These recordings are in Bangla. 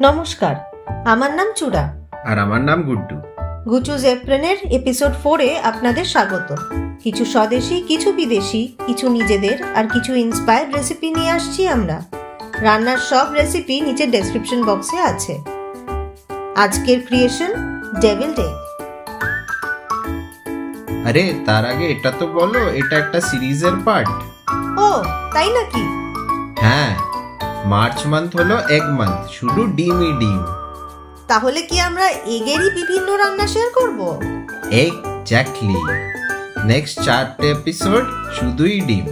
নমস্কার, আমার নাম চূড়া আর আমার নাম গুড্ডু। গুচুজ এপ্রেনের এপিসোড 4-এ আপনাদের স্বাগত। কিছু স্বদেশি, কিছু বিদেশি, কিছু নিজেদের আর কিছু ইন্সপায়ার্ড রেসিপি নিয়ে আসছি আমরা। রান্নার সব রেসিপি নিচে ডেসক্রিপশন বক্সে আছে। আজকের ক্রিয়েশন ডেভিলড এগ। আরে তার আগে এটা তো বলো, এটা একটা সিরিজের পার্ট। ও তাই নাকি? হ্যাঁ, মার্চ মান্থ হলো এগ মান্থ, শুধু ডিমই ডিম। তাহলে কি আমরা এগেরই বিভিন্ন রান্না শেয়ার করব? এক্স্যাক্টলি। নেক্সট 4টে এপিসোড শুধুই ডিম।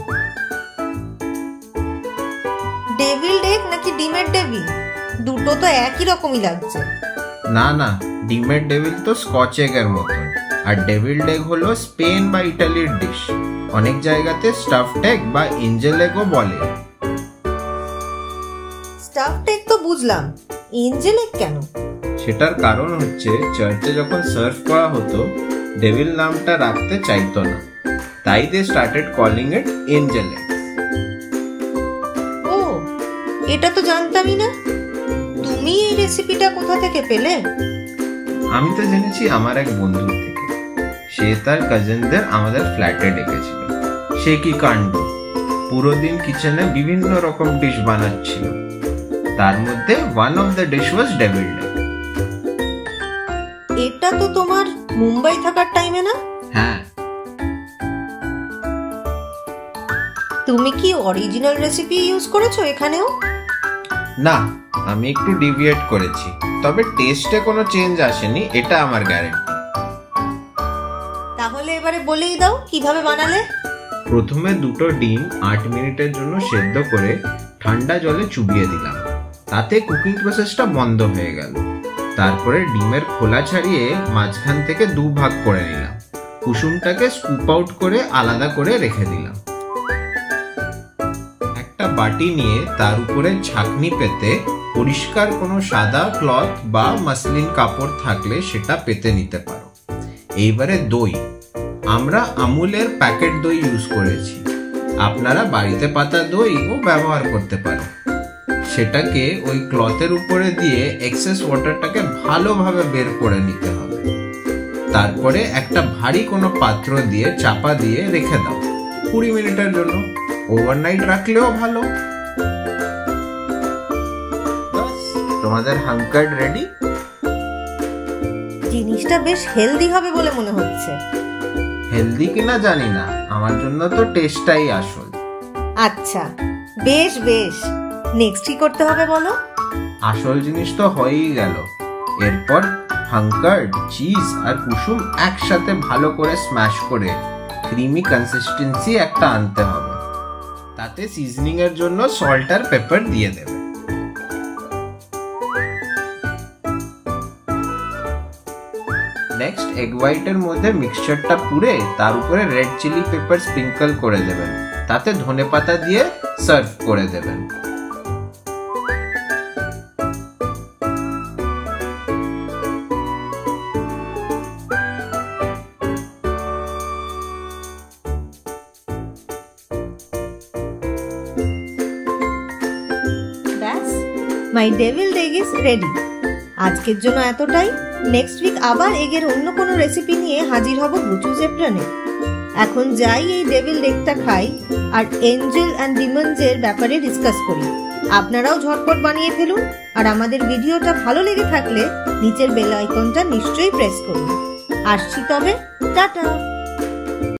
ডেভিলড এগ নাকি ডিমের ডেভিল? দুটো তো একই রকমই লাগছে। না না, ডিমের ডেভিল তো স্কচ এগের মতন, আর ডেভিলড এগ হলো স্পেন বা ইটালির ডিশ। অনেক জায়গাতে স্টাফড এগ বা এঞ্জেল এগও বলে। স্টাফড এগ তো বুঝলাম, এঞ্জেল এগ কেন? সেটার কারণ হচ্ছে চার্চে যখন সার্ভ করা হতো, ডেভিল নামটা রাখতে চাইতো না, তাই they started calling it angel egg. ও, এটা তো জানতামই না। তুমি এই রেসিপিটা কোথা থেকে পেলে? আমি তো জেনেছি আমার এক বন্ধুর থেকে। সে তার কাজিনদের আমাদের ফ্ল্যাটে ডেকেছিল। সে কি কাণ্ড! পুরো দিন কিচেনে বিভিন্ন রকম ডিশ বানাচ্ছিল। তার মধ্যে one of the dish was devilled egg. এটা তো তোমার মুম্বাই থাকার টাইমে না? হ্যাঁ। তুমি কি অরিজিনাল রেসিপি ইউজ করেছো এখানেও? না, আমি একটু ডিভিয়েট করেছি, তবে টেস্টে কোনো চেঞ্জ আসেনি, এটা আমার গ্যারান্টি। তাহলে এবারে বলেই দাও কিভাবে বানালে। প্রথমে দুটো ডিম 8 মিনিটের জন্য সেদ্ধ করে ঠান্ডা জলে চুবিয়ে দিলাম। তাতে কুকিং প্রসেসটা বন্ধ হয়ে গেল। তারপরে ডিমের খোলা ছাড়িয়ে মাঝখান থেকে 2 ভাগ করে নিলাম। কুসুমটাকে স্কুপ আউট করে আলাদা করে রেখে দিলাম। একটা বাটি নিয়ে তার উপরে ছাঁকনি পেতে পরিষ্কার কোনো সাদা ক্লথ বা মাসলিন কাপড় থাকলে সেটা পেতে নিতে পারো। এইবারে দই, আমরা আমুলের প্যাকেট দই ইউজ করেছি। আপনারা বাড়িতে পাতা দইও ব্যবহার করতে পারেন। সেটাকে ওই ক্লথের উপরে দিয়ে এক্সেস ওয়াটারটাকে ভালোভাবে বের করে নিতে হবে। তারপরে একটা ভারী কোনো পাত্র দিয়ে চাপা দিয়ে রেখে দাও 20 মিনিটের জন্য। ওভারনাইট রাখলেও ভালো। তোমাদের হাঙ্কার্ড রেডি। জিনিসটা বেশ হেলদি হবে বলে মনে হচ্ছে। হেলদি কিনা জানি না, আমার জন্য তো টেস্টটাই আসল। আচ্ছা, বেশ বেশ। নেক্সট কি করতে হবে বলো? আসল জিনিস তো হয়েই গেল। এরপর হাঙ্কার্ড, চিজ আর কুসুম একসাথে ভালো করে স্ম্যাশ করে ক্রিমি কনসিস্টেন্সি একটা আনতে হবে। তাতে সিজনিং এর জন্য সল্ট আর পেপার দিয়ে দেবে। নেক্সট এগ হোয়াইটের মধ্যে মিক্সচারটা পুরে তার উপরে রেড চিলি পেপার স্প্রিঙ্কল করে দেবেন। তাতে ধনেপাতা দিয়ে সার্ভ করে দেবেন। ব্যাস, মাই ডেভিলড এগ ইজ রেডি। আজকের জন্য এতটাই। নেক্সট উইক আবার এগের অন্য কোনো রেসিপি নিয়ে হাজির হব গুচুজ এপ্রেনে। এখন যাই এই ডেভিলড এগটা খাই আর এঞ্জেল অ্যান্ড ডিমন্সের ব্যাপারে ডিসকাস করি। আপনারাও ঝটপট বানিয়ে ফেলুন, আর আমাদের ভিডিওটা ভালো লেগে থাকলে নিচের বেল আইকনটা নিশ্চয়ই প্রেস করুন। আসছি তবে, টাটা।